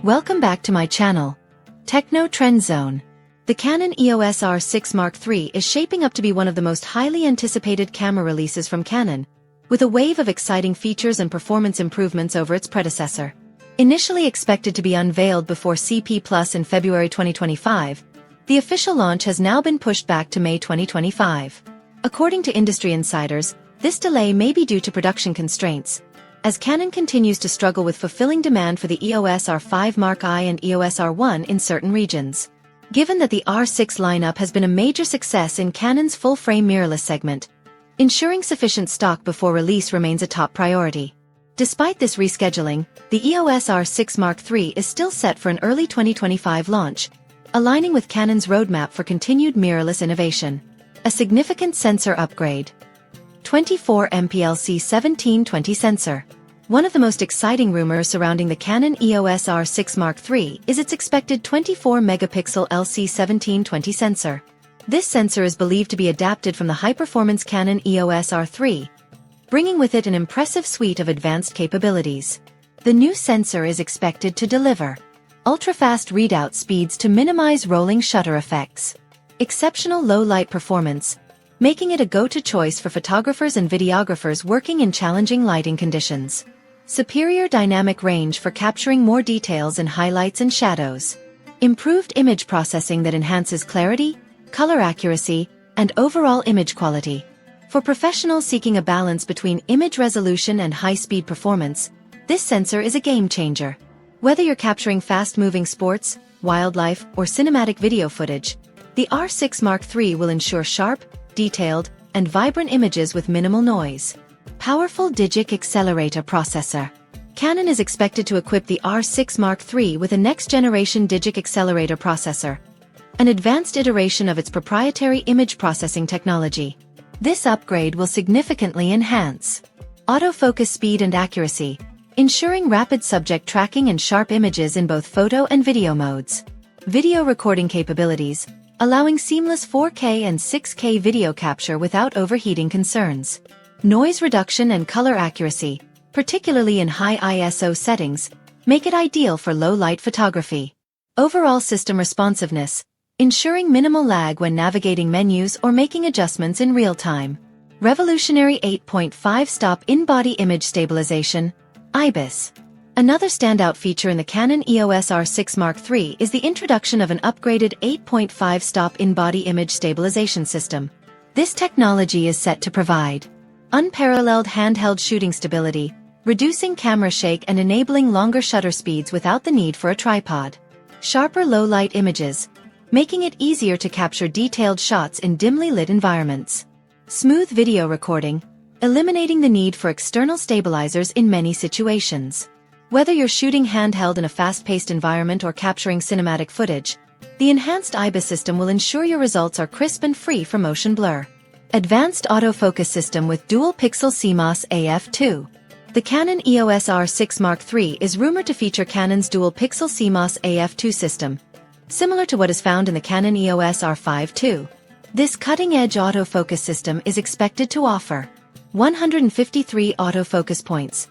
Welcome back to my channel, Techno Trend Zone. The Canon EOS R6 Mark III is shaping up to be one of the most highly anticipated camera releases from Canon, with a wave of exciting features and performance improvements over its predecessor. Initially expected to be unveiled before CP Plus in February 2025, the official launch has now been pushed back to May 2025. According to industry insiders, this delay may be due to production constraints, as Canon continues to struggle with fulfilling demand for the EOS R5 Mark I and EOS R1 in certain regions. Given that the R6 lineup has been a major success in Canon's full-frame mirrorless segment, ensuring sufficient stock before release remains a top priority. Despite this rescheduling, the EOS R6 Mark III is still set for an early 2025 launch, aligning with Canon's roadmap for continued mirrorless innovation. A significant sensor upgrade. 24MP LC1720 sensor. One of the most exciting rumors surrounding the Canon EOS R6 Mark III is its expected 24-megapixel LC1720 sensor. This sensor is believed to be adapted from the high-performance Canon EOS R3, bringing with it an impressive suite of advanced capabilities. The new sensor is expected to deliver ultra-fast readout speeds to minimize rolling shutter effects, exceptional low-light performance, making it a go-to choice for photographers and videographers working in challenging lighting conditions. Superior dynamic range for capturing more details in highlights and shadows. Improved image processing that enhances clarity, color accuracy, and overall image quality. For professionals seeking a balance between image resolution and high-speed performance, this sensor is a game-changer. Whether you're capturing fast-moving sports, wildlife, or cinematic video footage, the R6 Mark III will ensure sharp, detailed, and vibrant images with minimal noise. Powerful Digic Accelerator Processor. Canon is expected to equip the R6 Mark III with a next-generation Digic Accelerator Processor, an advanced iteration of its proprietary image processing technology. This upgrade will significantly enhance autofocus speed and accuracy, ensuring rapid subject tracking and sharp images in both photo and video modes. Video recording capabilities, allowing seamless 4K and 6K video capture without overheating concerns. Noise reduction and color accuracy, particularly in high ISO settings, make it ideal for low-light photography. Overall system responsiveness, ensuring minimal lag when navigating menus or making adjustments in real time. Revolutionary 8.5-stop in-body image stabilization, IBIS. Another standout feature in the Canon EOS R6 Mark III is the introduction of an upgraded 8.5-stop in-body image stabilization system. This technology is set to provide unparalleled handheld shooting stability, reducing camera shake and enabling longer shutter speeds without the need for a tripod. Sharper low-light images, making it easier to capture detailed shots in dimly lit environments. Smooth video recording, eliminating the need for external stabilizers in many situations. Whether you're shooting handheld in a fast-paced environment or capturing cinematic footage, the enhanced IBIS system will ensure your results are crisp and free from motion blur. Advanced autofocus system with dual-pixel CMOS AF2. The Canon EOS R6 Mark III is rumored to feature Canon's dual-pixel CMOS AF2 system, similar to what is found in the Canon EOS R5 II. This cutting-edge autofocus system is expected to offer 153 autofocus points,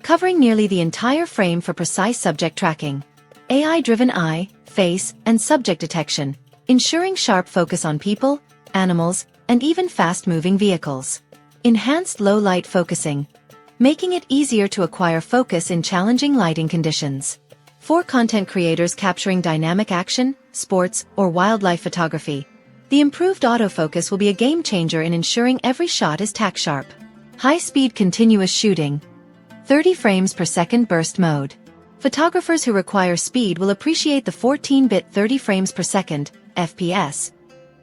covering nearly the entire frame for precise subject tracking. AI-driven eye, face, and subject detection, ensuring sharp focus on people, animals, and even fast-moving vehicles. Enhanced low-light focusing, making it easier to acquire focus in challenging lighting conditions. For content creators capturing dynamic action, sports, or wildlife photography, the improved autofocus will be a game-changer in ensuring every shot is tack-sharp. High-speed continuous shooting. 30 frames per second burst mode. Photographers who require speed will appreciate the 14-bit 30 frames per second, FPS,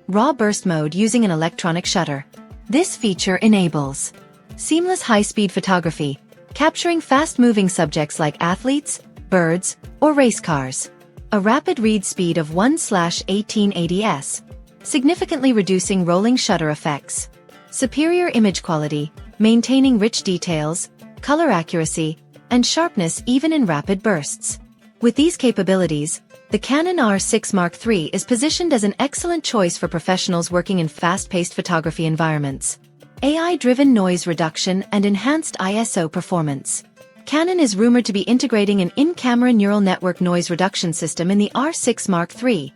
raw burst mode using an electronic shutter. This feature enables seamless high-speed photography, capturing fast-moving subjects like athletes, birds, or race cars. A rapid read speed of 1/1880s, significantly reducing rolling shutter effects. Superior image quality, maintaining rich details, color accuracy, and sharpness even in rapid bursts. With these capabilities, the Canon R6 Mark III is positioned as an excellent choice for professionals working in fast-paced photography environments. AI-driven noise reduction and enhanced ISO performance. Canon is rumored to be integrating an in-camera neural network noise reduction system in the R6 Mark III,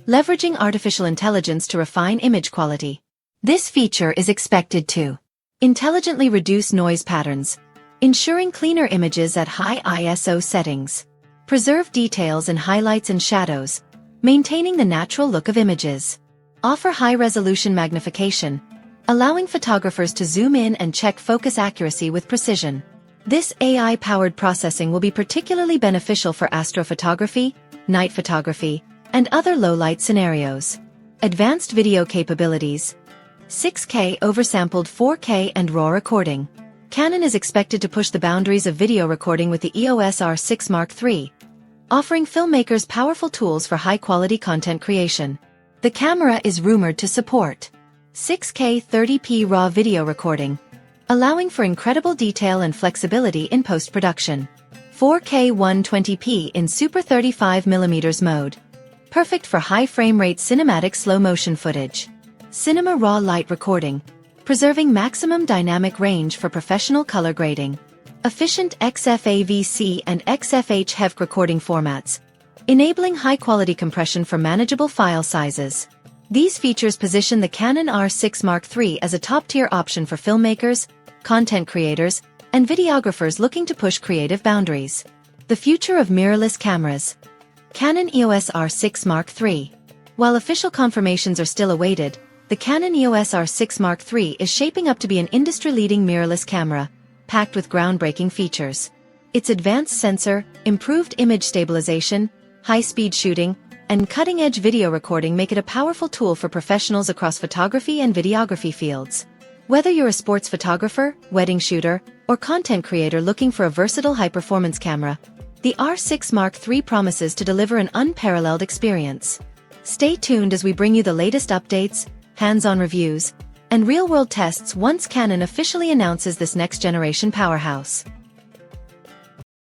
leveraging artificial intelligence to refine image quality. This feature is expected to intelligently reduce noise patterns, ensuring cleaner images at high ISO settings, preserve details in highlights and shadows, maintaining the natural look of images, offer high-resolution magnification, allowing photographers to zoom in and check focus accuracy with precision. This AI-powered processing will be particularly beneficial for astrophotography, night photography, and other low-light scenarios. Advanced video capabilities, 6K oversampled 4K and RAW recording. Canon is expected to push the boundaries of video recording with the EOS R6 Mark III, offering filmmakers powerful tools for high-quality content creation. The camera is rumored to support 6K 30p RAW video recording, allowing for incredible detail and flexibility in post-production. 4K 120p in Super 35mm mode, perfect for high frame rate cinematic slow-motion footage. Cinema RAW light recording, preserving maximum dynamic range for professional color grading. Efficient XFAVC and XFH HEVC recording formats, enabling high-quality compression for manageable file sizes. These features position the Canon R6 Mark III as a top-tier option for filmmakers, content creators, and videographers looking to push creative boundaries. The future of mirrorless cameras. Canon EOS R6 Mark III. While official confirmations are still awaited, the Canon EOS R6 Mark III is shaping up to be an industry-leading mirrorless camera, packed with groundbreaking features. Its advanced sensor, improved image stabilization, high-speed shooting, and cutting-edge video recording make it a powerful tool for professionals across photography and videography fields. Whether you're a sports photographer, wedding shooter, or content creator looking for a versatile high-performance camera, the R6 Mark III promises to deliver an unparalleled experience. Stay tuned as we bring you the latest updates, hands-on reviews, and real-world tests once Canon officially announces this next-generation powerhouse.